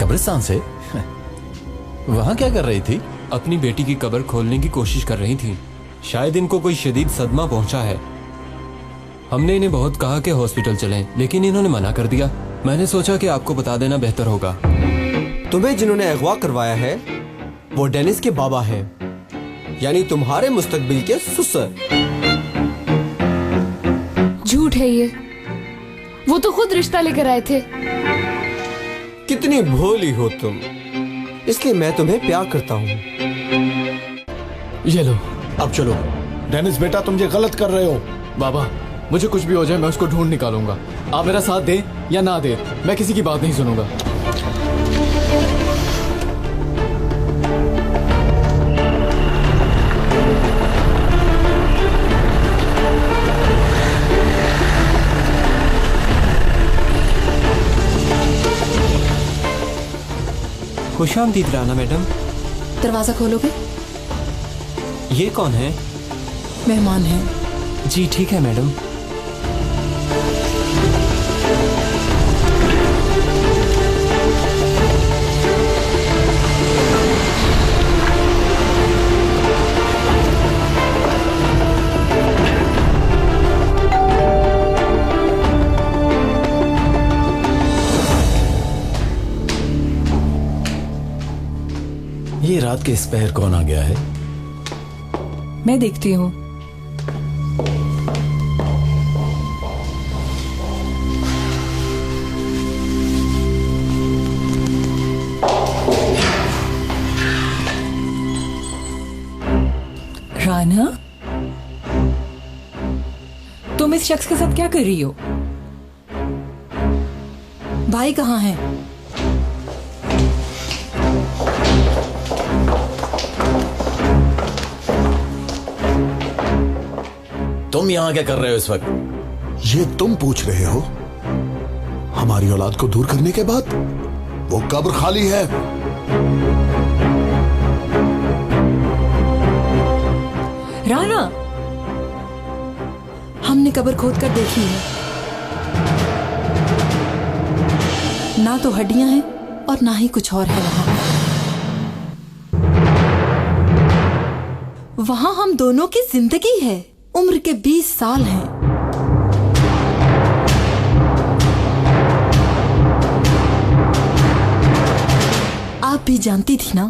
कब्रिस्तान से? वहां क्या कर रही थी? अपनी बेटी की कब्र खोलने की कोशिश कर रही थी। शायद इनको कोई शदीद सदमा पहुंचा है। हमने इन्हें बहुत कहा कि हॉस्पिटल चलें, लेकिन इन्होंने मना कर दिया। मैंने सोचा कि आपको बता देना बेहतर होगा। तुम्हें जिन्होंने अगवा करवाया है वो डेनिस के बाबा हैं, यानी तुम्हारे मुस्तकबिल के ससुर। झूठ है ये, वो तो खुद रिश्ता लेकर आए थे। कितनी भोली हो तुम, इसलिए मैं तुम्हें प्यार करता हूँ। ये लो। अब चलो। डेनिस बेटा, तुम ये गलत कर रहे हो। बाबा, मुझे कुछ भी हो जाए मैं उसको ढूंढ निकालूंगा। आप मेरा साथ दें या ना दें, मैं किसी की बात नहीं सुनूंगा। खुशामदीद राना मैडम। दरवाजा खोलोगे? ये कौन है? मेहमान हैं। जी ठीक है मैडम। ये रात के इस पहर कौन आ गया है? मैं देखती हूँ। राना, तुम इस शख्स के साथ क्या कर रही हो? भाई कहाँ है? तुम यहाँ क्या कर रहे हो इस वक्त? ये तुम पूछ रहे हो? हमारी औलाद को दूर करने के बाद वो कब्र खाली है। राना, हमने कब्र खोद कर देखी है। ना तो हड्डियां हैं और ना ही कुछ और है वहां। वहां हम दोनों की जिंदगी है। उम्र के 20 साल हैं। आप भी जानती थी ना?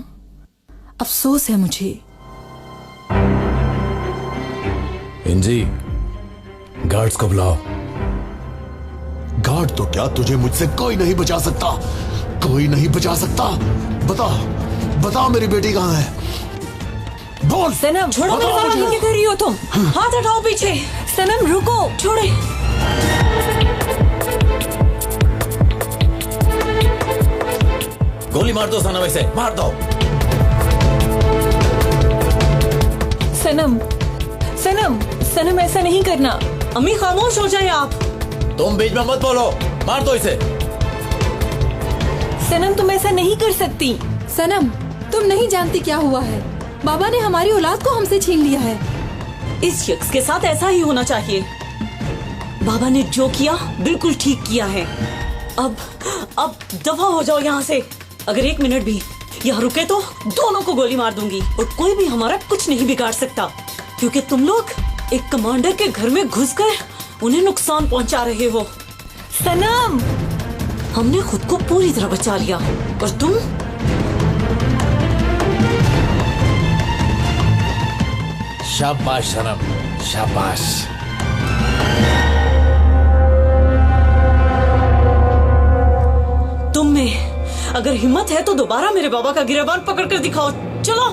अफसोस है मुझे। इंजी, गार्ड्स को बुलाओ। गार्ड तो क्या, तुझे मुझसे कोई नहीं बचा सकता। कोई नहीं बचा सकता। बता, बता मेरी बेटी कहाँ है? बोल। सनम, छोड़ो मेरे साथ। क्या कर रही हो तुम? हाथ हटाओ पीछे। सनम रुको, छोड़े। गोली मार दो सनम, इसे मार दो। सनम, सनम, सनम ऐसा नहीं करना। अम्मी खामोश हो जाए आप। तुम बीच में मत बोलो, मार दो इसे। सनम तुम ऐसा नहीं कर सकती। सनम, तुम नहीं जानती क्या हुआ है। बाबा ने हमारी औलाद को हमसे छीन लिया है। इस शख्स के साथ ऐसा ही होना चाहिए। बाबा ने जो किया बिल्कुल ठीक किया है। अब दफा हो जाओ यहाँ से। अगर 1 मिनट भी यहाँ रुके तो दोनों को गोली मार दूंगी और कोई भी हमारा कुछ नहीं बिगाड़ सकता, क्योंकि तुम लोग एक कमांडर के घर में घुसकर उन्हें नुकसान पहुंचा रहे हो। सनम, हमने खुद को पूरी तरह बचा लिया और तुम शाबाश सनम, शाबाश। तुम में अगर हिम्मत है तो दोबारा मेरे बाबा का गिरबान पकड़ कर दिखाओ। चलो।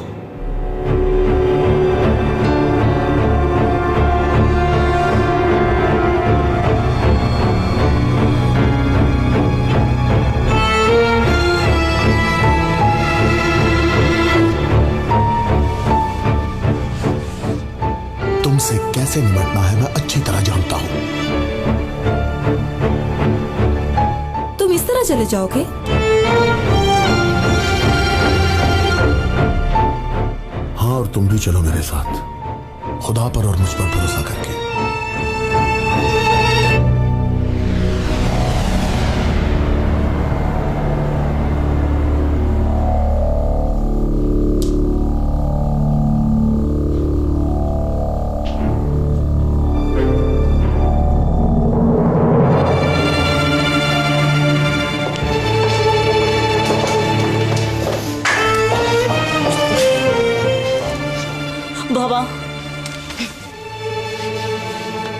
तुमसे कैसे निपटना है मैं अच्छी तरह जानता हूं। तुम इस तरह चले जाओगे? हाँ, और तुम भी चलो मेरे साथ, खुदा पर और मुझ पर भरोसा करके।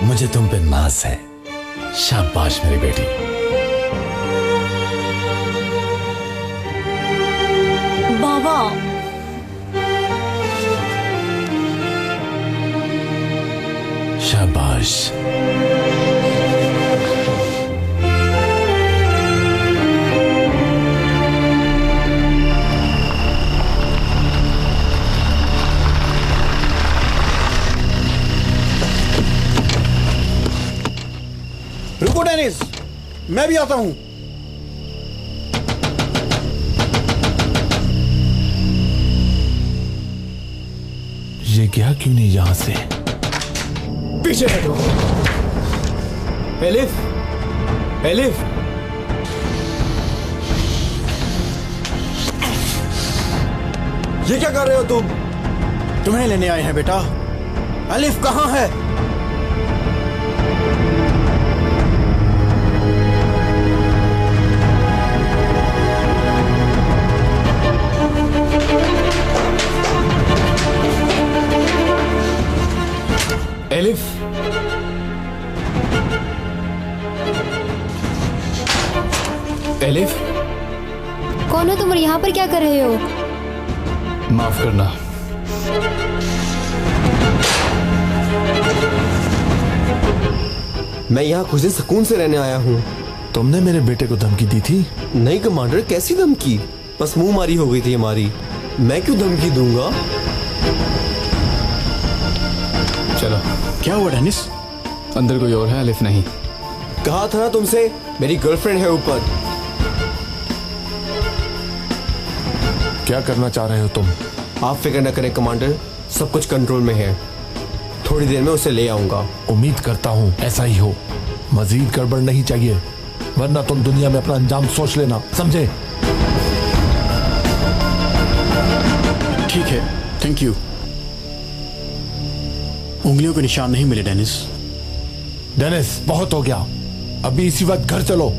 मुझे तुम पे नाज है। शाबाश मेरी बेटी। बाबा, शाबाश। रुको डेनिस, मैं भी आता हूं। ये गया क्यों नहीं यहां से? पीछे हटो। एलिफ, एलिफ, ये क्या कर रहे हो तुम? तुम्हें लेने आए हैं बेटा। अलिफ कहां है? एलिफ, एलिफ, कौन हो तुम और यहाँ पर क्या कर रहे हो? माफ करना। मैं यहाँ खुश सुकून से रहने आया हूँ। तुमने मेरे बेटे को धमकी दी थी? नहीं कमांडर, कैसी धमकी? बस मुंह मारी हो गई थी हमारी। मैं क्यों धमकी दूंगा? चलो। क्या हुआ डेनिस? अंदर कोई और है, एलिफ नहीं। कहा था ना तुमसे, मेरी गर्लफ्रेंड है ऊपर। क्या करना चाह रहे हो तुम? आप फिक्र न करें कमांडर, सब कुछ कंट्रोल में है। थोड़ी देर में उसे ले आऊंगा। उम्मीद करता हूँ ऐसा ही हो। मजीद गड़बड़ नहीं चाहिए, वरना तुम दुनिया में अपना अंजाम सोच लेना, समझे? ठीक है, थैंक यू। उंगलियों के निशान नहीं मिले डेनिस। डेनिस, बहुत हो गया। अभी इसी वक्त घर चलो,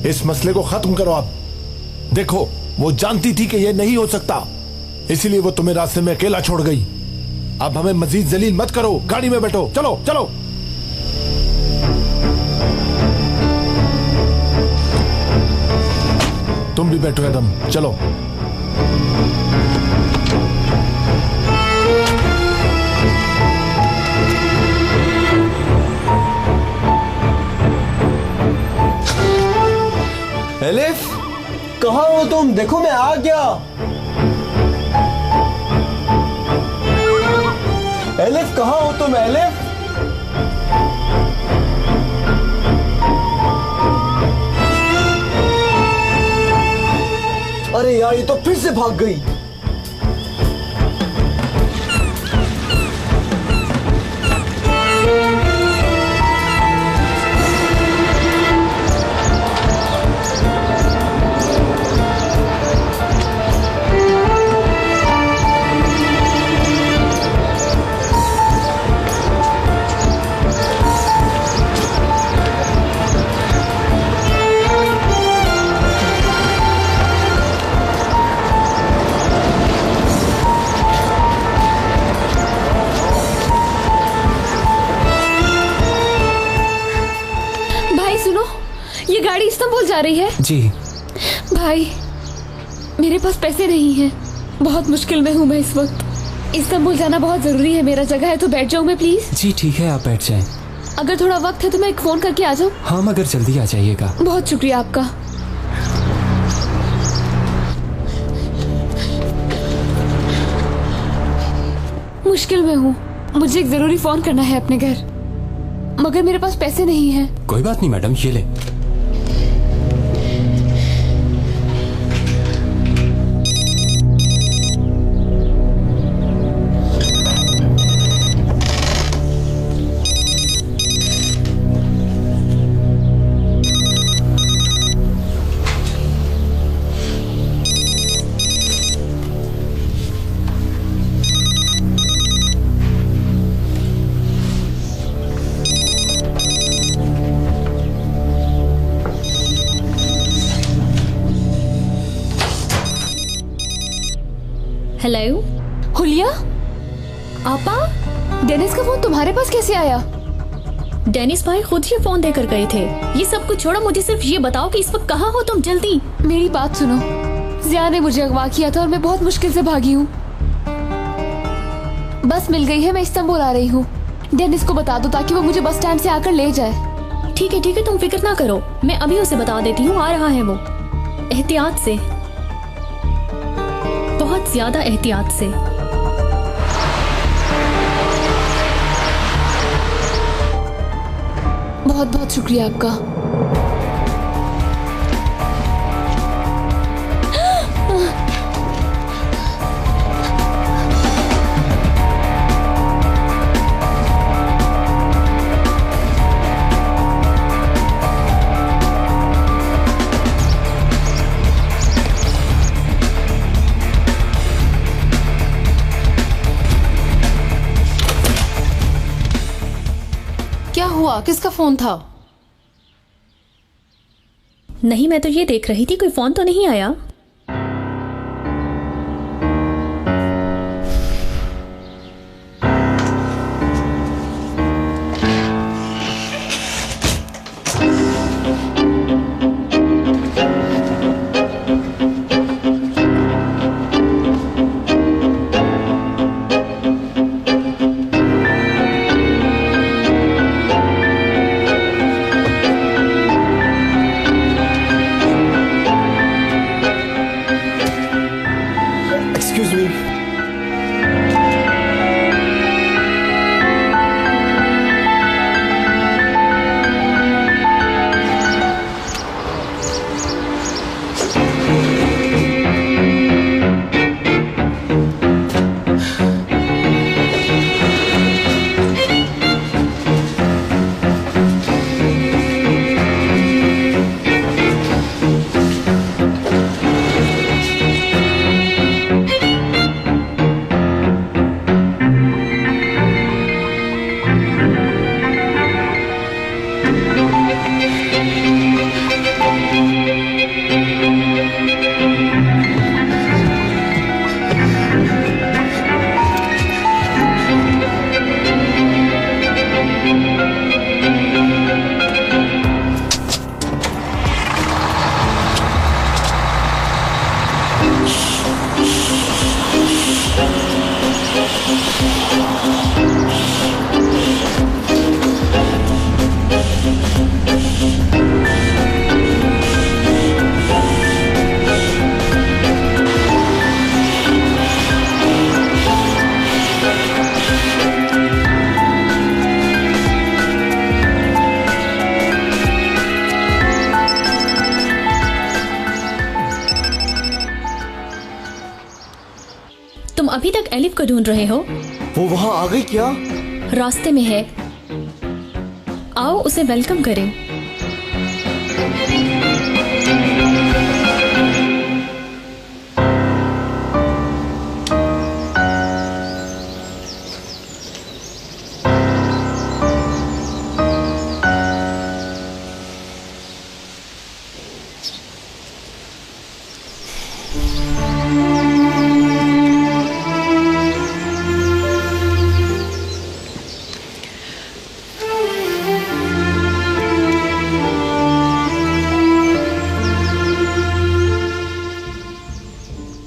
इस मसले को खत्म करो। आप देखो, वो जानती थी कि यह नहीं हो सकता, इसीलिए वो तुम्हें रास्ते में अकेला छोड़ गई। अब हमें मजीद जलील मत करो, गाड़ी में बैठो। चलो चलो। तुम भी बैठो एडम, चलो। एलिफ, कहाँ हो तुम? देखो मैं आ गया। एलिफ, कहाँ हो तुम? एलिफ, अरे यार, ये तो फिर से भाग गई। ये गाड़ी इस्तांबुल जा रही है। जी भाई, मेरे पास पैसे नहीं हैं। बहुत मुश्किल में हूँ मैं इस वक्त। इस्तांबुल जाना बहुत जरूरी है। मेरा जगह है तो बैठ जाऊँ मैं प्लीज? जी ठीक है, आप बैठ जाएं। अगर थोड़ा वक्त है तो मैं एक फोन करके आ जाऊँ? हाँ, मगर जल्दी आ जाइएगा। बहुत शुक्रिया आपका। मुश्किल में हूँ, मुझे एक जरूरी फोन करना है अपने घर, मगर मेरे पास पैसे नहीं हैं। कोई बात नहीं मैडम, ये ले। हेलो हुलिया, आपा, डेनिस का फोन तुम्हारे पास कैसे आया? डेनिस भाई खुद ही फोन देकर गए थे। ये सब कुछ छोड़ो, मुझे सिर्फ ये बताओ कि इस वक्त कहाँ हो तुम? जल्दी मेरी बात सुनो। जिया ने मुझे अगवा किया था और मैं बहुत मुश्किल से भागी हूँ। बस मिल गई है, मैं इस्तांबुल आ रही हूँ। डेनिस को बता दो ताकि वो मुझे बस स्टैंड से आकर ले जाए। ठीक है, तुम फिक्र ना करो, मैं अभी उसे बता देती हूँ। आ रहा है वो। एहतियात से, बहुत ज्यादा एहतियात से। बहुत बहुत शुक्रिया आपका। क्या हुआ? किसका फोन था? नहीं, मैं तो ये देख रही थी कोई फोन तो नहीं आया। Excuse me. तुम अभी तक एलिफ को ढूंढ रहे हो? वो वहां आ गई क्या? रास्ते में है। आओ उसे वेलकम करें।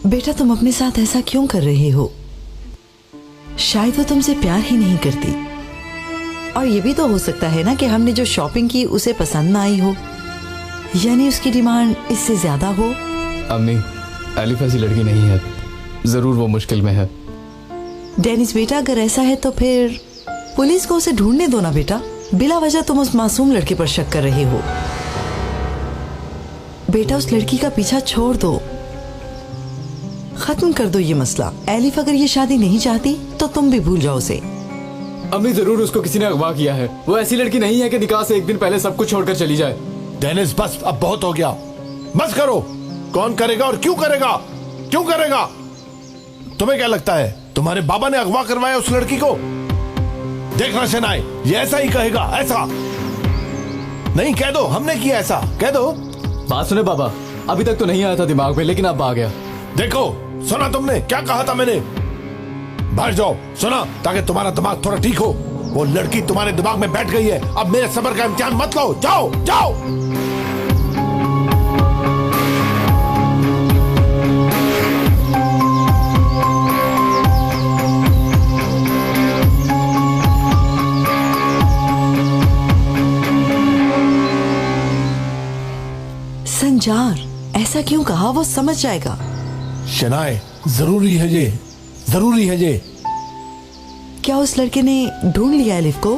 बेटा, तुम अपने साथ ऐसा क्यों कर रहे हो? शायद वो तुमसे प्यार ही नहीं करती। और ये भी तो हो सकता है ना कि हमने जो शॉपिंग की उसे पसंद ना आई हो, यानी उसकी डिमांड इससे ज्यादा हो। अम्मी, एलिफ ऐसी लड़की नहीं है, जरूर वो मुश्किल में है। डेनिस बेटा, अगर ऐसा है तो फिर पुलिस को उसे ढूंढने दो ना बेटा। बिला वजह तुम उस मासूम लड़के पर शक कर रहे हो। बेटा, उस लड़की का पीछा छोड़ दो, खत्म कर दो ये मसला। एलिफ अगर ये शादी नहीं चाहती तो तुम भी भूल जाओ उसे। अम्मी, जरूर उसको किसी ने अगवा किया है। वो ऐसी लड़की नहीं है कि निकाह से एक दिन पहले सब कुछ छोड़कर चली जाए। डेनिस, बस अब बहुत हो गया, बस करो। कौन करेगा और क्यों करेगा? क्यों करेगा? तुम्हें क्या लगता है तुम्हारे बाबा ने अगवा करवाया उस लड़की को? देखना शनाए, ये ऐसा ही कहेगा। ऐसा नहीं, कह दो हमने किया, ऐसा कह दो। बात सुने बाबा, अभी तक तो नहीं आया था दिमाग में, लेकिन अब आ गया। देखो, सुना तुमने क्या कहा था मैंने? बाहर जाओ, सुना, ताकि तुम्हारा दिमाग थोड़ा ठीक हो। वो लड़की तुम्हारे दिमाग में बैठ गई है। अब मेरे सब्र का इम्तिहान मत लो। जाओ जाओ। संजार, ऐसा क्यों कहा? वो समझ जाएगा। शनाए, जरूरी है ये, जरूरी है ये। क्या उस लड़के ने ढूंढ लिया एलिफ को?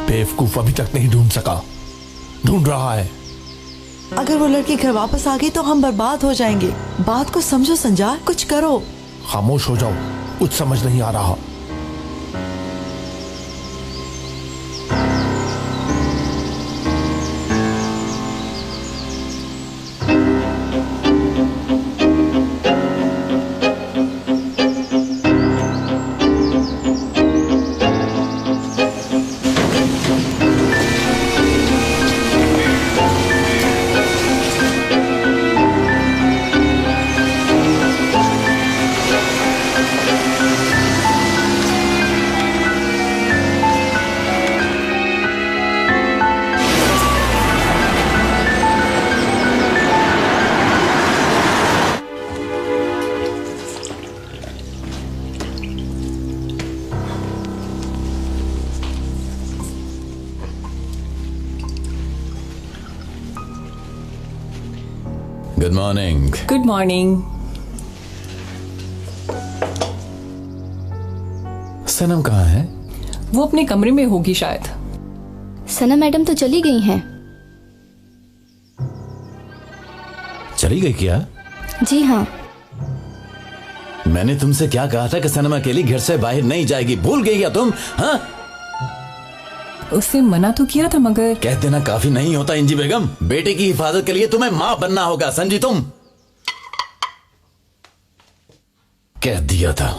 बेवकूफ अभी तक नहीं ढूंढ सका, ढूंढ रहा है। अगर वो लड़की घर वापस आ गई तो हम बर्बाद हो जाएंगे। बात को समझो संजार, कुछ करो। खामोश हो जाओ, कुछ समझ नहीं आ रहा। Good morning. Good morning. Sanam कहाँ है? वो अपने कमरे में होगी शायद। सना मैडम तो चली गई हैं। चली गई क्या? जी हाँ। मैंने तुमसे क्या कहा था कि सनम अकेली घर से बाहर नहीं जाएगी, भूल गई क्या तुम? हाँ, उससे मना तो किया था मगर। कह देना काफी नहीं होता इंजी बेगम। बेटे की हिफाजत के लिए तुम्हें मां बनना होगा, समझी तुम? कह दिया था।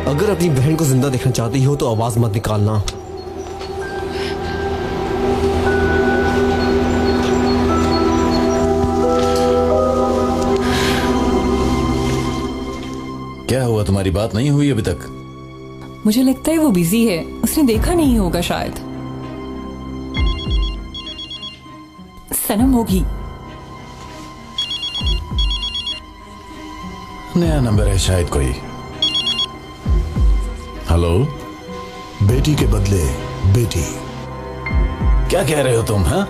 अगर अपनी बहन को जिंदा देखना चाहती हो तो आवाज मत निकालना। क्या हुआ, तुम्हारी बात नहीं हुई अभी तक? मुझे लगता है वो बिजी है, उसने देखा नहीं होगा शायद। सनम होगी। नया नंबर है शायद कोई। हेलो। बेटी के बदले बेटी। क्या कह रहे हो तुम? हाँ,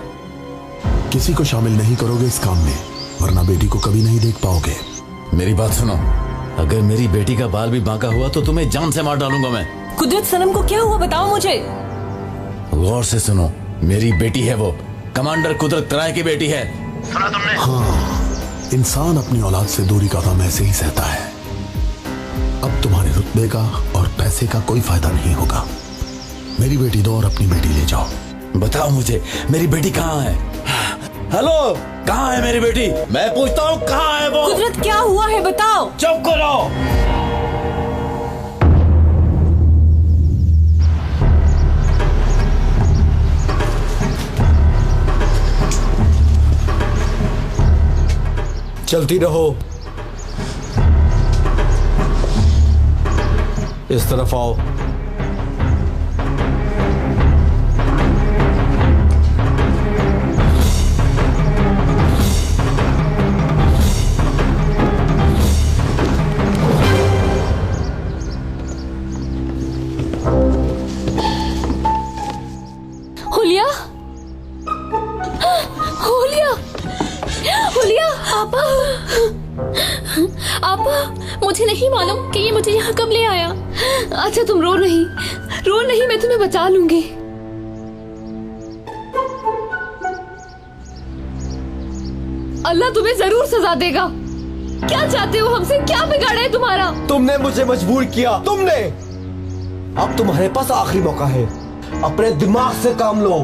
किसी को शामिल नहीं करोगे इस काम में, वरना बेटी को कभी नहीं देख पाओगे। मेरी बात सुनो, अगर मेरी बेटी का बाल भी बांका हुआ तो तुम्हें जान से मार डालूंगा मैं। कुदरत, सनम को क्या हुआ बताओ मुझे। गौर से सुनो, मेरी बेटी है वो, कमांडर कुदरत राय की बेटी है। सुना तुमने? हाँ, इंसान अपनी औलाद से दूरी का गम ऐसे ही सहता है। अब तुम्हारे रुतबे का और पैसे का कोई फायदा नहीं होगा। मेरी बेटी दो और अपनी बेटी ले जाओ। बताओ मुझे, मेरी बेटी कहाँ है? हेलो, कहाँ है मेरी बेटी? मैं पूछता हूँ कहाँ है वो? कुदरत, क्या हुआ है बताओ। चुप करो। चलती रहो, इस तरफ आओ। हुलिया, हुलिया, हुलिया, आपा, आपा, मुझे नहीं मालूम कि ये मुझे यहाँ कब ले आया। अच्छा तुम रो नहीं, मैं तुम्हें बचा लूंगी। अल्लाह तुम्हें जरूर सजा देगा। क्या चाहते हो हमसे? क्या बिगाड़ा है तुम्हारा? तुमने मुझे मजबूर किया, तुमने। अब तुम्हारे पास आखिरी मौका है, अपने दिमाग से काम लो।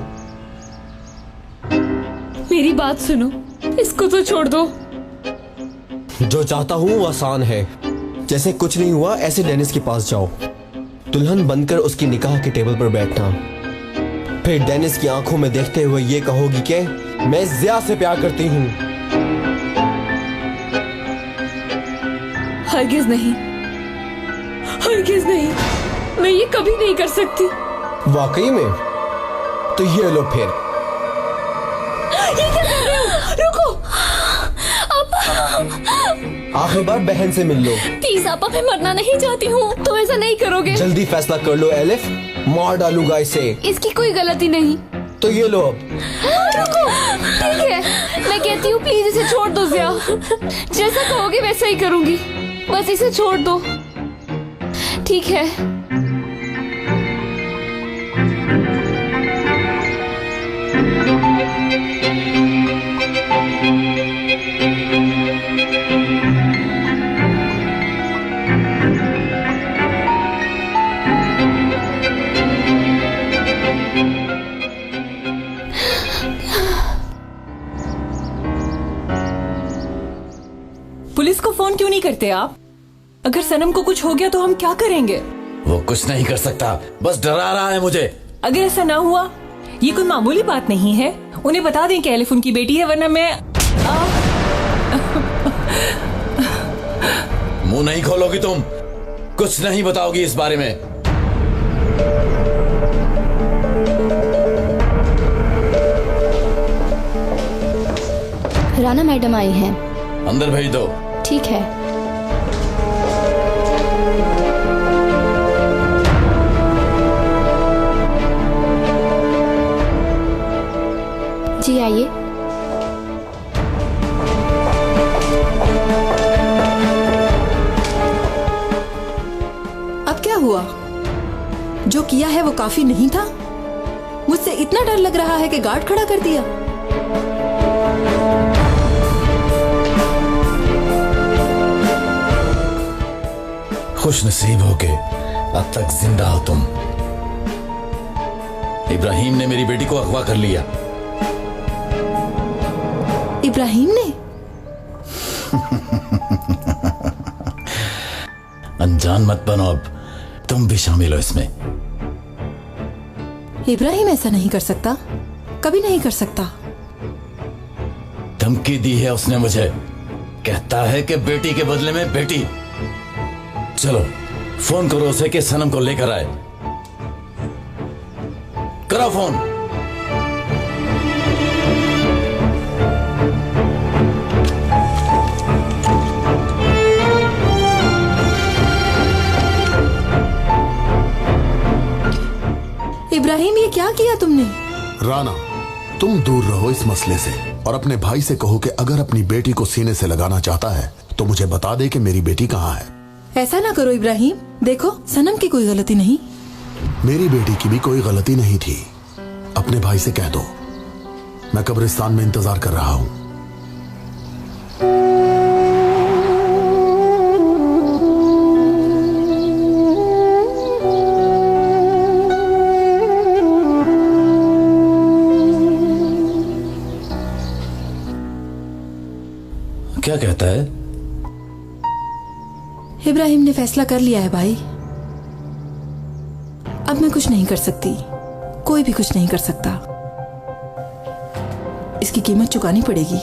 मेरी बात सुनो, इसको तो छोड़ दो। जो चाहता हूँ वो आसान है। जैसे कुछ नहीं हुआ ऐसे डेनिस के पास जाओ, दुल्हन बनकर उसकी निकाह के टेबल पर बैठना, फिर डेनिस की आंखों में देखते हुए ये कहोगी कि मैं जिया से प्यार करती हूँ। हरगिज नहीं, हरगिज नहीं, मैं ये कभी नहीं कर सकती। वाकई में? तो ये लो फिर। ये क्या कर रहे हो? रुको आपा, आखिरी बार बहन से मिल लो। प्लीज आपा, मैं मरना नहीं चाहती हूँ। तुम ऐसा नहीं करोगे। जल्दी फैसला कर लो एलिफ, मार डालूंगा इसे। इसकी कोई गलती नहीं। तो ये लो अब। रुको, ठीक है, मैं कहती हूँ प्लीज इसे छोड़ दो जिया। जैसा कहोगे वैसा ही करूंगी, बस इसे छोड़ दो, ठीक है? पुलिस को फोन क्यों नहीं करते आप? अगर सनम को कुछ हो गया तो हम क्या करेंगे? वो कुछ नहीं कर सकता, बस डरा रहा है मुझे। अगर ऐसा ना हुआ, ये कोई मामूली बात नहीं है। उन्हें बता दें कि एलिफ उनकी बेटी है, वरना मैं मुंह नहीं खोलोगी तुम, कुछ नहीं बताओगी इस बारे में। राना मैडम आई हैं। अंदर भेज दो। ठीक है। जी आइए। अब क्या हुआ? जो किया है वो काफी नहीं था? मुझसे इतना डर लग रहा है कि गार्ड खड़ा कर दिया। खुश नसीब हो के अब तक जिंदा हो तुम। इब्राहिम ने मेरी बेटी को अगवा कर लिया। इब्राहिम ने? अनजान मत बनो, अब तुम भी शामिल हो इसमें। इब्राहिम ऐसा नहीं कर सकता, कभी नहीं कर सकता। धमकी दी है उसने मुझे, कहता है कि बेटी के बदले में बेटी। चलो फोन करो उसे कि सनम को लेकर आए। करो फोन। इब्राहिम, ये क्या किया तुमने? राना, तुम दूर रहो इस मसले से और अपने भाई से कहो कि अगर अपनी बेटी को सीने से लगाना चाहता है तो मुझे बता दे कि मेरी बेटी कहाँ है। ऐसा ना करो इब्राहिम, देखो सनम की कोई गलती नहीं। मेरी बेटी की भी कोई गलती नहीं थी। अपने भाई से कह दो मैं कब्रिस्तान में इंतजार कर रहा हूं। क्या कहता है? इब्राहिम ने फैसला कर लिया है भाई। अब मैं कुछ नहीं कर सकती, कोई भी कुछ नहीं कर सकता। इसकी कीमत चुकानी पड़ेगी।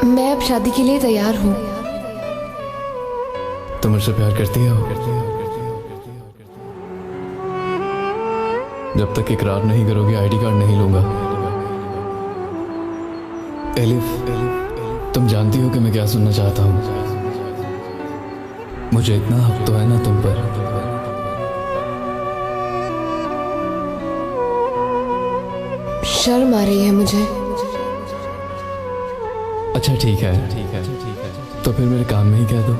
मैं अब शादी के लिए तैयार हूँ। तुम मुझसे प्यार करती हो? जब तक इकरार नहीं करोगे आईडी कार्ड नहीं लूंगा। एलिफ, तुम जानती हो कि मैं क्या सुनना चाहता हूँ। मुझे इतना हक तो है ना तुम पर। शर्म आ रही है मुझे। अच्छा ठीक है, तो फिर मेरे कान में ही कह दो।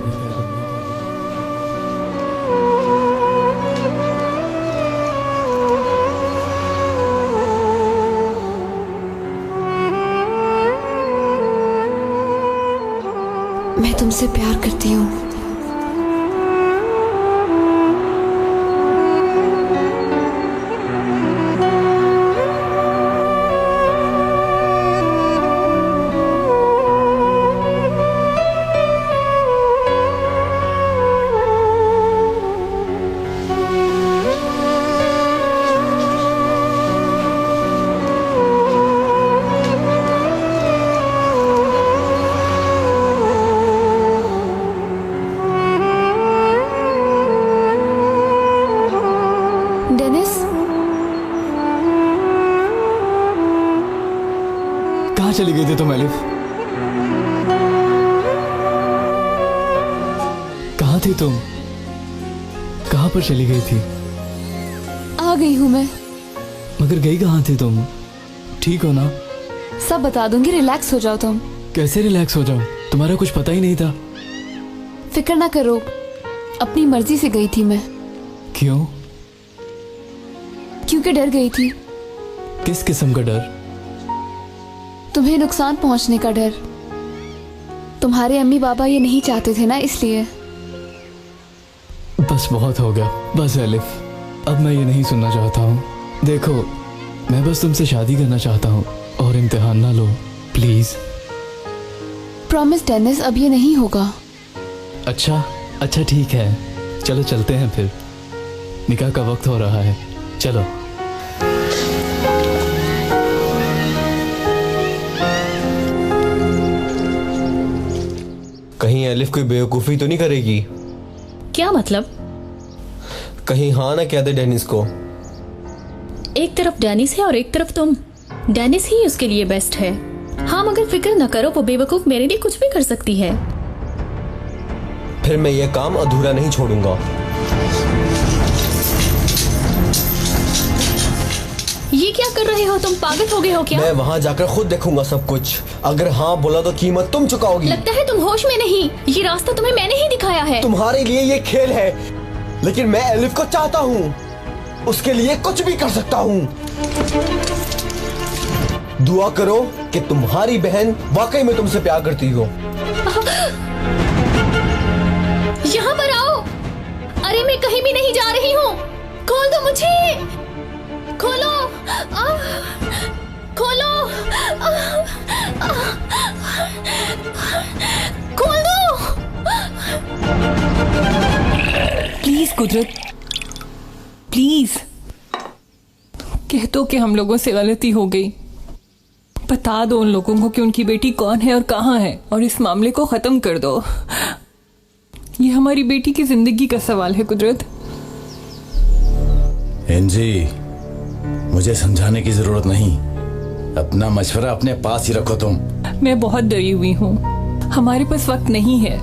मैं तुमसे प्यार करती हूँ। डेनिस, कहाँ चली गई थी तुम एलिफ? कहाँ थी तुम? कहाँ पर चली गई थी? आ गई हूँ मैं। मगर गई कहाँ थी तुम? ठीक हो ना? सब बता दूंगी, रिलैक्स हो जाओ तुम। कैसे रिलैक्स हो जाऊं? तुम्हारा कुछ पता ही नहीं था। फिक्र ना करो, अपनी मर्जी से गई थी मैं। क्यों? क्योंकि डर गई थी। किस किस्म का डर? तुम्हें नुकसान पहुंचने का डर। तुम्हारे अम्मी बाबा ये नहीं चाहते थे ना, इसलिए। बस बहुत हो गया, बस एलिफ, अब मैं ये नहीं सुनना चाहता हूँ। देखो, मैं बस तुमसे शादी करना चाहता हूँ और इम्तिहान ना लो, प्लीज। प्रॉमिस डेनिस, अब ये नहीं होगा। अच्छा ठीक है, चलो चलते हैं फिर। निकाह का वक्त हो रहा है, चलो। कहीं एलिफ कोई बेवकूफी तो नहीं करेगी? क्या मतलब? कहीं हाँ ना कह दे डेनिस को। एक तरफ डेनिस है और एक तरफ तुम। डेनिस ही उसके लिए बेस्ट है। हाँ, मगर फिक्र न करो, वो बेवकूफ मेरे लिए कुछ भी कर सकती है। फिर मैं ये काम अधूरा नहीं छोड़ूंगा। ये क्या कर रहे हो तुम? पागल हो गए हो क्या? मैं वहाँ जाकर खुद देखूंगा सब कुछ। अगर हाँ बोला तो कीमत तुम चुकाओगी। लगता है तुम होश में नहीं। ये रास्ता तुम्हें मैंने ही दिखाया है। तुम्हारे लिए ये खेल है, लेकिन मैं एलिफ को चाहता हूँ। उसके लिए कुछ भी कर सकता हूँ। दुआ करो कि तुम्हारी बहन वाकई में तुमसे प्यार करती हो। यहाँ पर आओ। अरे मैं कहीं भी नहीं जा रही हूँ। खोल दो मुझे, खोलो, खोलो, खोल दो। प्लीज कुदरत, प्लीज कह दो कि हम लोगों से गलती हो गई। बता दो उन लोगों को कि उनकी बेटी कौन है और कहाँ है, और इस मामले को खत्म कर दो। ये हमारी बेटी की जिंदगी का सवाल है कुदरत। एंजी, मुझे समझाने की जरूरत नहीं। अपना मशवरा अपने पास ही रखो तुम। मैं बहुत डरी हुई हूँ। हमारे पास वक्त नहीं है।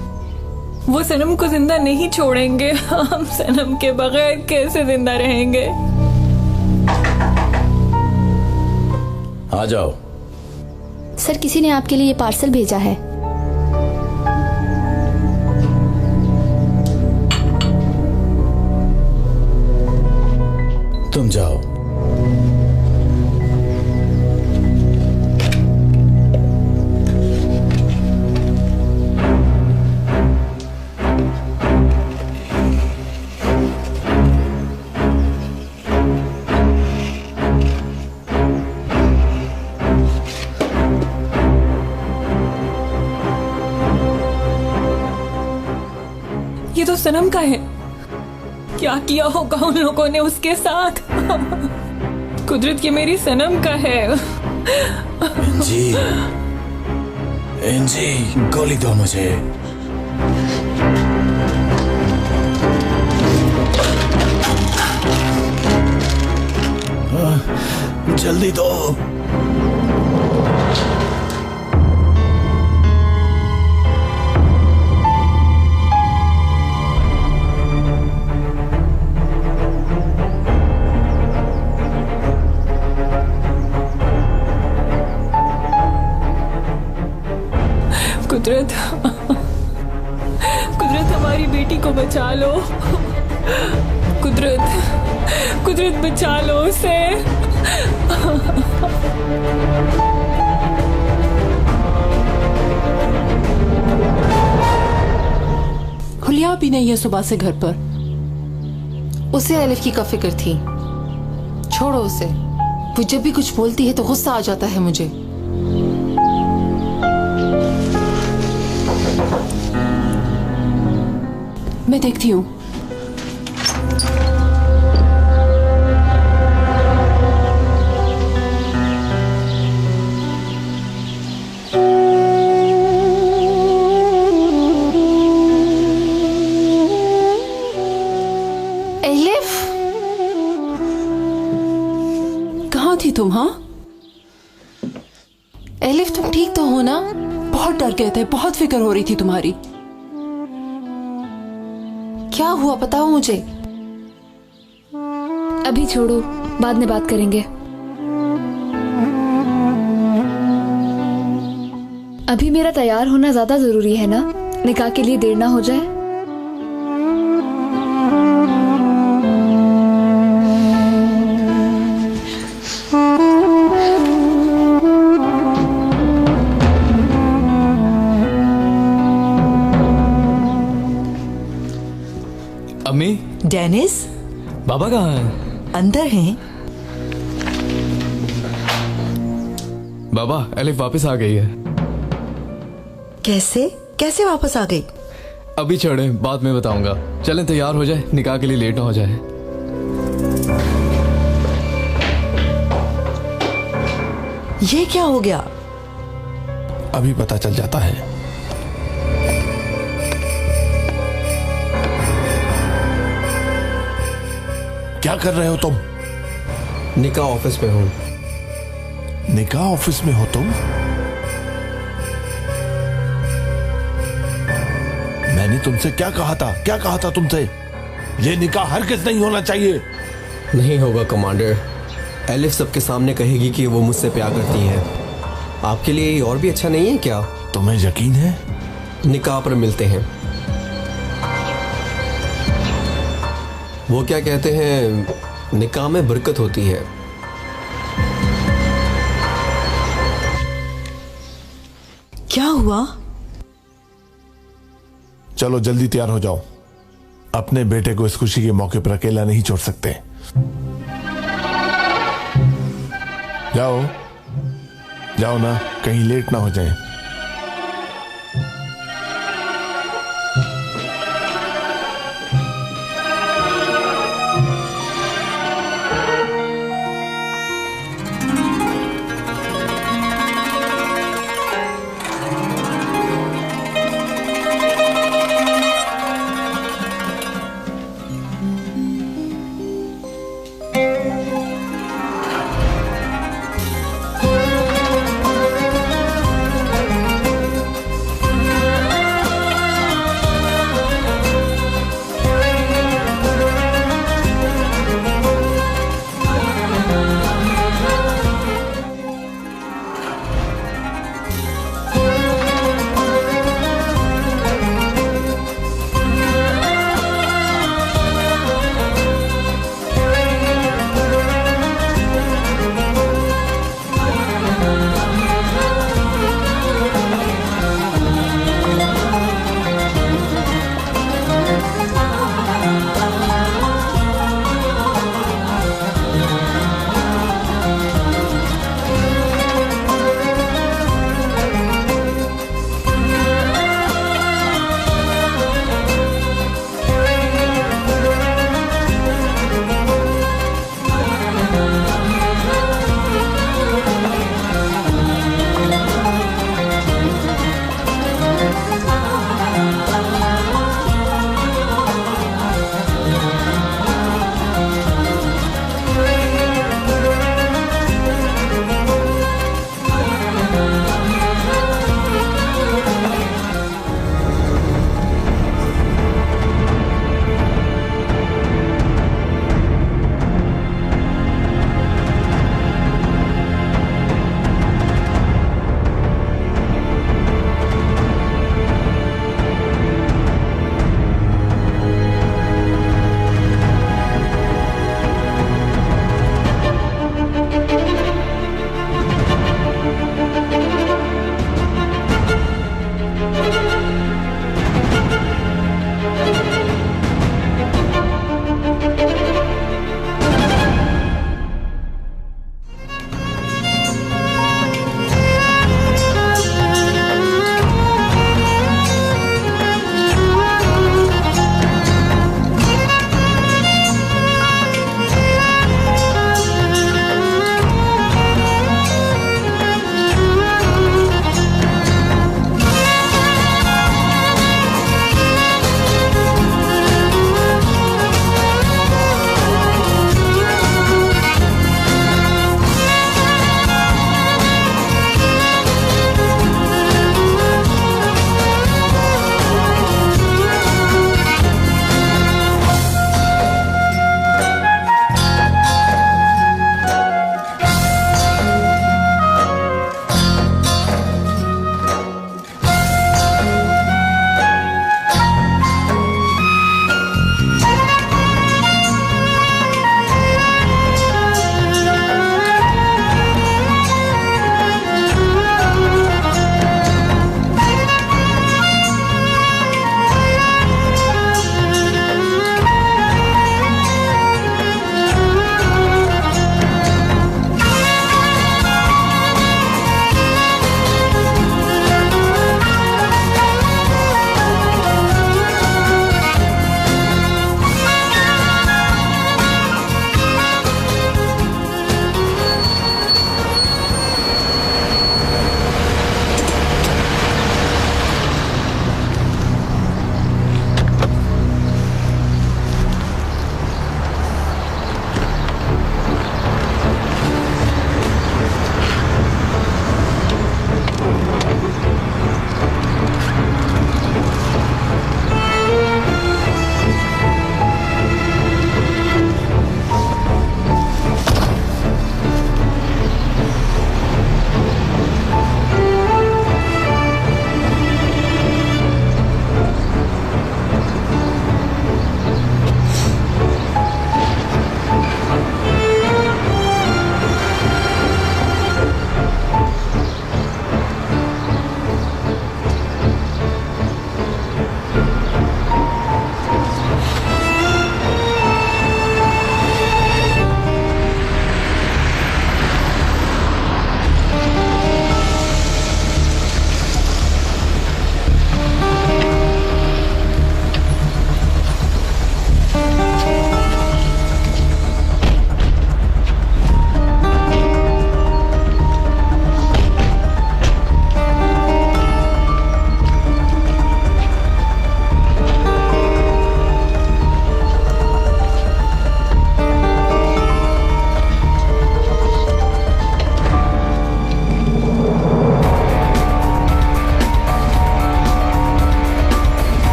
वो सनम को जिंदा नहीं छोड़ेंगे। हम सनम के बगैर कैसे जिंदा रहेंगे? आ जाओ। सर, किसी ने आपके लिए पार्सल भेजा है। तुम जाओ। ये तो सनम का है। क्या किया होगा उन लोगों ने उसके साथ? कुदरत, ये मेरी सनम का है। जी, एंजी, गोली दो मुझे। जल्दी दो। कुदरत, कुदरत हमारी बेटी को बचा लो। कुदरत, कुदरत बचा लो उसे। हुलिया भी नहीं है सुबह से घर पर। उसे एलिफ की क्या फिक्र थी? छोड़ो उसे। वो जब भी कुछ बोलती है तो गुस्सा आ जाता है मुझे। मैं देखती हूँ। एलिफ, कहाँ थी तुम? हाँ एलिफ, तुम ठीक तो हो ना? बहुत डर गए थे, बहुत फिक्र हो रही थी तुम्हारी। क्या हुआ बताओ मुझे। अभी छोड़ो, बाद में बात करेंगे। अभी मेरा तैयार होना ज्यादा जरूरी है ना, निकाह के लिए देर ना हो जाए। अम्मी, डेनिस, बाबा कहाँ हैं? अंदर हैं। बाबा, एलिफ वापस आ गई है। कैसे कैसे वापस आ गई? अभी छोड़े, बाद में बताऊंगा। चलें तैयार हो जाए, निकाह के लिए लेट ना हो जाए। ये क्या हो गया? अभी पता चल जाता है। क्या कर रहे हो तुम? निकाह ऑफिस में हूं। निकाह ऑफिस में हो तुम? मैंने तुमसे क्या कहा था? क्या कहा था तुमसे? ये निकाह हरगिज़ नहीं होना चाहिए। नहीं होगा कमांडर। एलिफ सबके सामने कहेगी कि वो मुझसे प्यार करती है। आपके लिए ये और भी अच्छा नहीं है क्या? तुम्हें यकीन है? निकाह पर मिलते हैं। वो क्या कहते हैं, निकाह में बरकत होती है। क्या हुआ? चलो जल्दी तैयार हो जाओ। अपने बेटे को इस खुशी के मौके पर अकेला नहीं छोड़ सकते। जाओ जाओ ना, कहीं लेट ना हो जाए।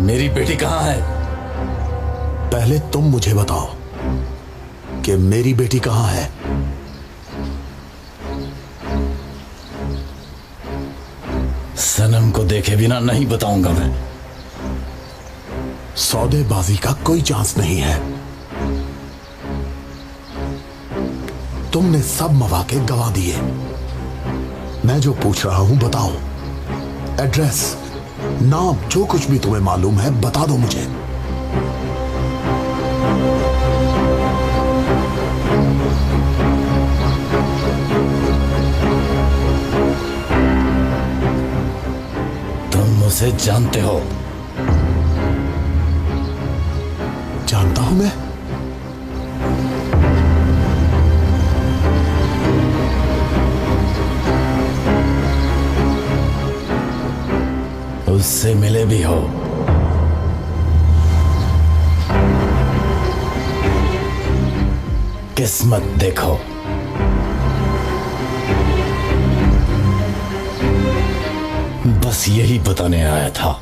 मेरी बेटी कहाँ है? पहले तुम मुझे बताओ कि मेरी बेटी कहाँ है। सनम को देखे बिना नहीं बताऊंगा मैं। सौदेबाजी का कोई चांस नहीं है। तुमने सब मौके गंवा दिए। मैं जो पूछ रहा हूं बताओ, एड्रेस, नाम, जो कुछ भी तुम्हें मालूम है बता दो मुझे। तुम उसे जानते हो? जानता हूं मैं। उससे मिले भी हो? किस्मत देखो। बस यही बताने आया था।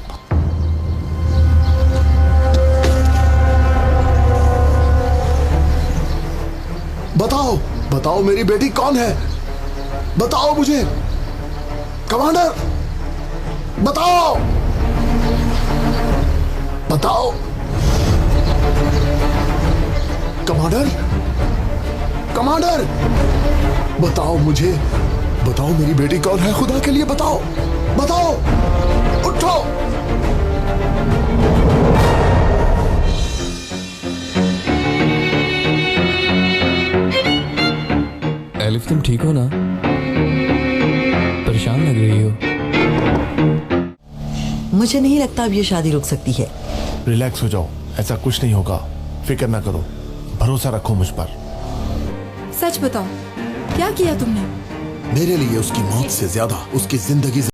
बताओ, बताओ मेरी बेटी कौन है? बताओ मुझे कमांडर, बताओ, बताओ कमांडर, कमांडर, बताओ मुझे, बताओ मेरी बेटी कौन है? खुदा के लिए बताओ, बताओ, उठो। एलिफ, तुम ठीक हो ना? परेशान लग रही हो। मुझे नहीं लगता अब ये शादी रुक सकती है। रिलैक्स हो जाओ, ऐसा कुछ नहीं होगा, फिक्र ना करो, भरोसा रखो मुझ पर। सच बताओ, क्या किया तुमने? मेरे लिए उसकी मौत से ज्यादा उसकी जिंदगी